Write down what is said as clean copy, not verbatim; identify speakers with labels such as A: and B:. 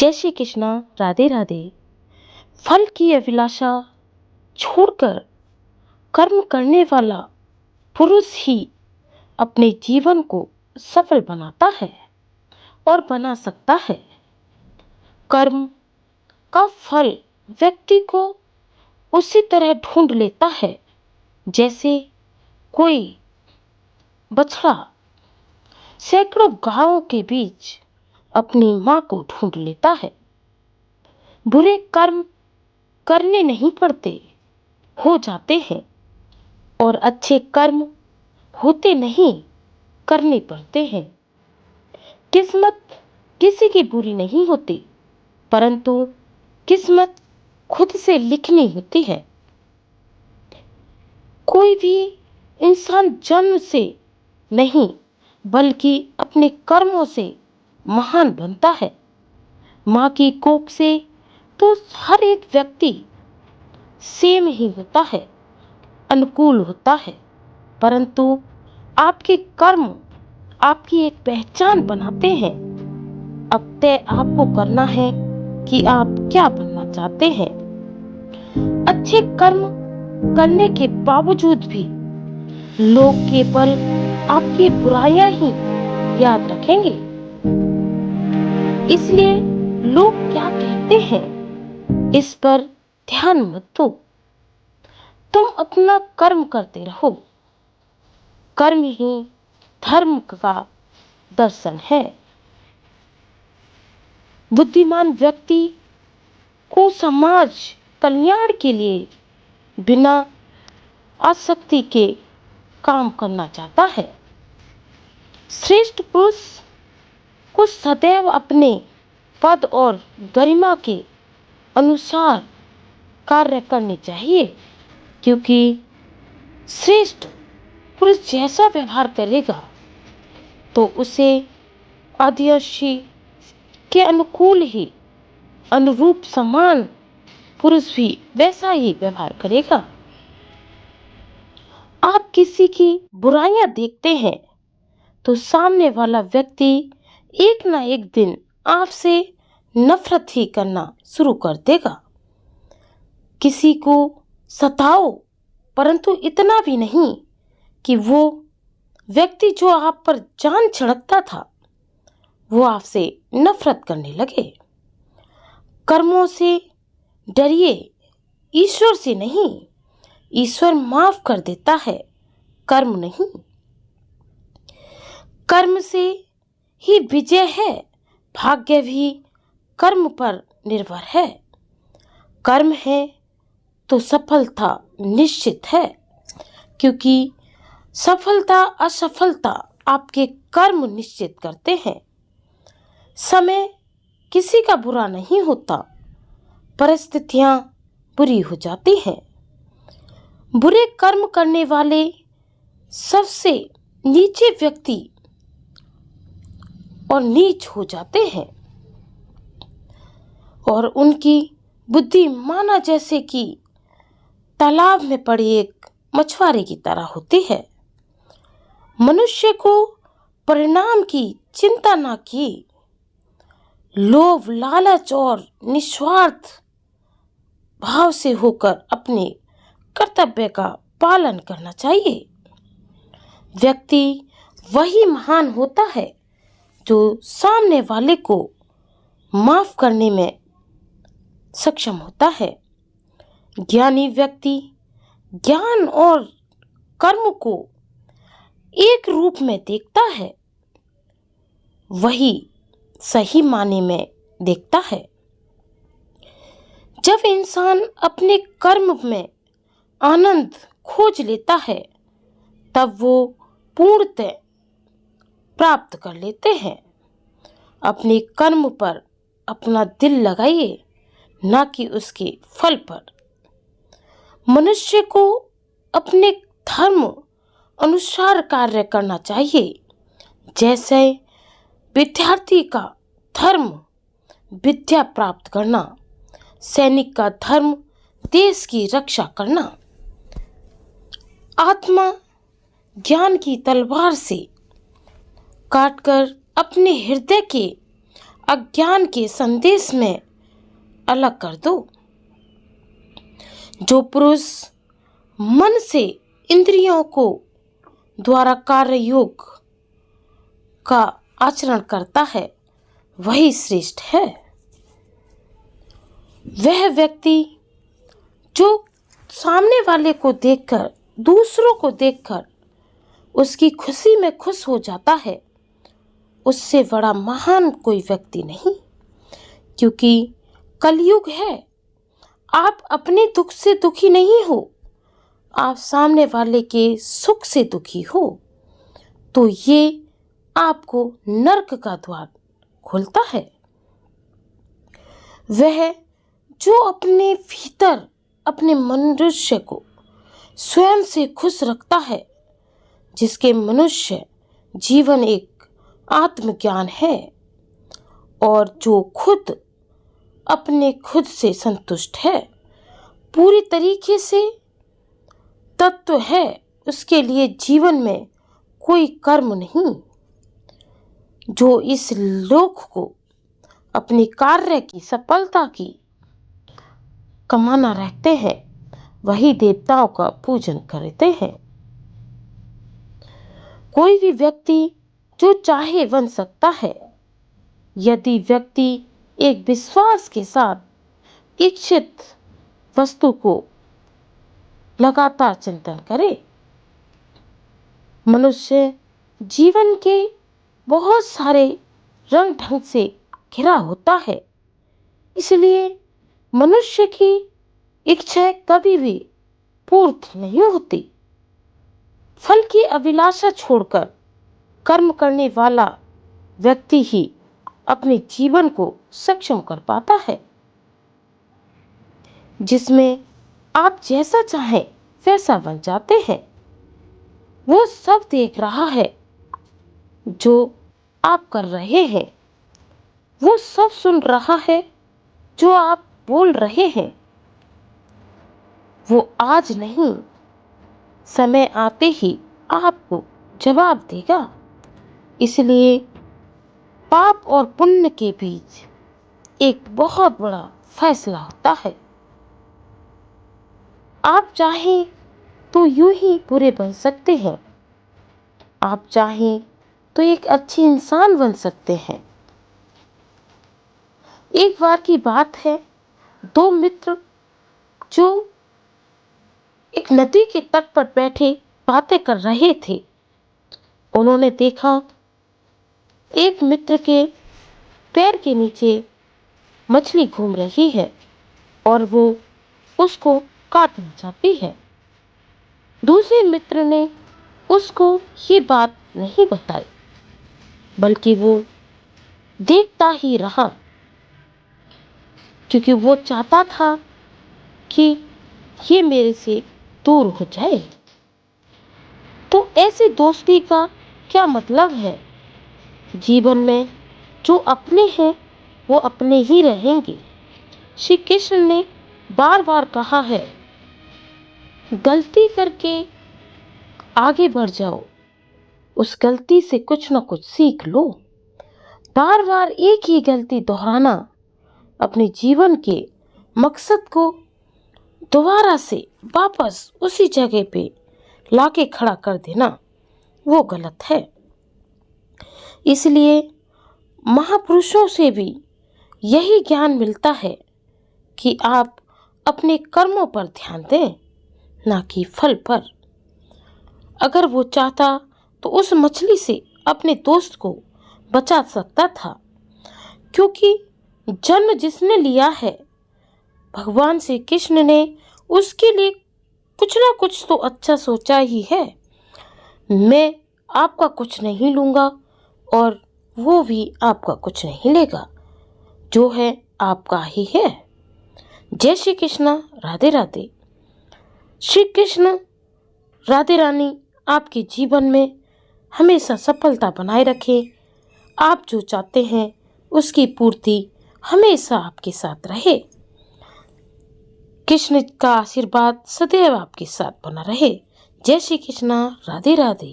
A: जय श्री कृष्णा। राधे राधे। फल की अभिलाषा छोड़कर कर्म करने वाला पुरुष ही अपने जीवन को सफल बनाता है और बना सकता है। कर्म का फल व्यक्ति को उसी तरह ढूंढ लेता है जैसे कोई बछड़ा सैकड़ों गायों के बीच अपनी मां को ढूंढ लेता है। बुरे कर्म करने नहीं पड़ते, हो जाते हैं, और अच्छे कर्म होते नहीं, करने पड़ते हैं। किस्मत किसी की बुरी नहीं होती, परंतु किस्मत खुद से लिखनी होती है। कोई भी इंसान जन्म से नहीं बल्कि अपने कर्मों से महान बनता है। मां की कोख से तो हर एक व्यक्ति सेम ही होता है, अनुकूल होता है, परंतु आपके कर्म आपकी एक पहचान बनाते हैं। अब तय आपको करना है कि आप क्या बनना चाहते हैं। अच्छे कर्म करने के बावजूद भी लोग केवल आपकी बुराइयां ही याद रखेंगे। इसलिए लोग क्या कहते हैं इस पर ध्यान मत दो। तुम अपना कर्म करते रहो। कर्म ही धर्म का दर्शन है। बुद्धिमान व्यक्ति को समाज कल्याण के लिए बिना आसक्ति के काम करना चाहता है। श्रेष्ठ पुरुष को सदैव अपने पद और गरिमा के अनुसार कार्य करने चाहिए, क्योंकि श्रेष्ठ पुरुष जैसा व्यवहार करेगा तो उसे आदिवर्षी के अनुकूल ही अनुरूप समान पुरुष भी वैसा ही व्यवहार करेगा। आप किसी की बुराइयां देखते हैं तो सामने वाला व्यक्ति एक ना एक दिन आपसे नफरत ही करना शुरू कर देगा। किसी को सताओ, परंतु इतना भी नहीं कि वो व्यक्ति जो आप पर जान छिड़कता था वो आपसे नफरत करने लगे। कर्मों से डरिए, ईश्वर से नहीं। ईश्वर माफ कर देता है, कर्म नहीं। कर्म से ही विजय है, भाग्य भी कर्म पर निर्भर है। कर्म है तो सफलता निश्चित है, क्योंकि सफलता असफलता आपके कर्म निश्चित करते हैं। समय किसी का बुरा नहीं होता, परिस्थितियां बुरी हो जाती हैं। बुरे कर्म करने वाले सबसे नीचे व्यक्ति और नीच हो जाते हैं और उनकी बुद्धि माना जैसे कि तालाब में पड़ी एक मछुआरे की तरह होती है। मनुष्य को परिणाम की चिंता ना की, लोभ लालच और निस्वार्थ भाव से होकर अपने कर्तव्य का पालन करना चाहिए। व्यक्ति वही महान होता है जो सामने वाले को माफ करने में सक्षम होता है। ज्ञानी व्यक्ति ज्ञान और कर्म को एक रूप में देखता है, वही सही माने में देखता है। जब इंसान अपने कर्म में आनंद खोज लेता है तब वो पूर्णतः प्राप्त कर लेते हैं। अपने कर्म पर अपना दिल लगाइए, ना कि उसके फल पर। मनुष्य को अपने धर्म अनुसार कार्य करना चाहिए। जैसे विद्यार्थी का धर्म विद्या प्राप्त करना, सैनिक का धर्म देश की रक्षा करना। आत्मा ज्ञान की तलवार से काटकर अपने हृदय के अज्ञान के संदेश में अलग कर दो। जो पुरुष मन से इंद्रियों को द्वारा कार्य योग का आचरण करता है वही श्रेष्ठ है। वह व्यक्ति जो सामने वाले को देखकर, दूसरों को देखकर उसकी खुशी में खुश हो जाता है, उससे बड़ा महान कोई व्यक्ति नहीं। क्योंकि कलयुग है। आप अपने दुख से दुखी नहीं हो, आप सामने वाले के सुख से दुखी हो, तो ये आपको नरक का द्वार खुलता है। वह जो अपने भीतर अपने मनुष्य को स्वयं से खुश रखता है, जिसके मनुष्य जीवन एक आत्मज्ञान है, और जो खुद अपने खुद से संतुष्ट है, पूरी तरीके से तत्व है, उसके लिए जीवन में कोई कर्म नहीं। जो इस लोक को अपने कार्य की सफलता की कमाना रखते हैं, वही देवताओं का पूजन करते हैं। कोई भी व्यक्ति जो चाहे बन सकता है, यदि व्यक्ति एक विश्वास के साथ इच्छित वस्तु को लगातार चिंतन करे। मनुष्य जीवन के बहुत सारे रंग ढंग से घिरा होता है, इसलिए मनुष्य की इच्छा कभी भी पूर्ण नहीं होती। फल की अभिलाषा छोड़कर कर्म करने वाला व्यक्ति ही अपने जीवन को सक्षम कर पाता है, जिसमें आप जैसा चाहें वैसा बन जाते हैं। वो सब देख रहा है जो आप कर रहे हैं, वो सब सुन रहा है जो आप बोल रहे हैं। वो आज नहीं, समय आते ही आपको जवाब देगा। इसलिए पाप और पुण्य के बीच एक बहुत बड़ा फैसला होता है। आप चाहें तो यूं ही बुरे बन सकते हैं, आप चाहें तो एक अच्छे इंसान बन सकते हैं। एक बार की बात है, दो मित्र जो एक नदी के तट पर बैठे बातें कर रहे थे, उन्होंने देखा एक मित्र के पैर के नीचे मछली घूम रही है और वो उसको काटना चाहती है। दूसरे मित्र ने उसको ये बात नहीं बताई, बल्कि वो देखता ही रहा, क्योंकि वो चाहता था कि ये मेरे से दूर हो जाए। तो ऐसी दोस्ती का क्या मतलब है? जीवन में जो अपने हैं वो अपने ही रहेंगे। श्री कृष्ण ने बार बार कहा है, गलती करके आगे बढ़ जाओ, उस गलती से कुछ ना कुछ सीख लो। बार बार एक ही गलती दोहराना अपने जीवन के मकसद को दोबारा से वापस उसी जगह पे लाके खड़ा कर देना, वो गलत है। इसलिए महापुरुषों से भी यही ज्ञान मिलता है कि आप अपने कर्मों पर ध्यान दें, ना कि फल पर। अगर वो चाहता तो उस मछली से अपने दोस्त को बचा सकता था, क्योंकि जन्म जिसने लिया है, भगवान श्री कृष्ण ने उसके लिए कुछ ना कुछ तो अच्छा सोचा ही है। मैं आपका कुछ नहीं लूँगा और वो भी आपका कुछ नहीं लेगा, जो है आपका ही है। जय श्री कृष्ण, राधे राधे। श्री कृष्ण राधे रानी आपके जीवन में हमेशा सफलता बनाए रखें। आप जो चाहते हैं उसकी पूर्ति हमेशा आपके साथ रहे। कृष्ण का आशीर्वाद सदैव आपके साथ बना रहे। जय श्री कृष्ण, राधे राधे।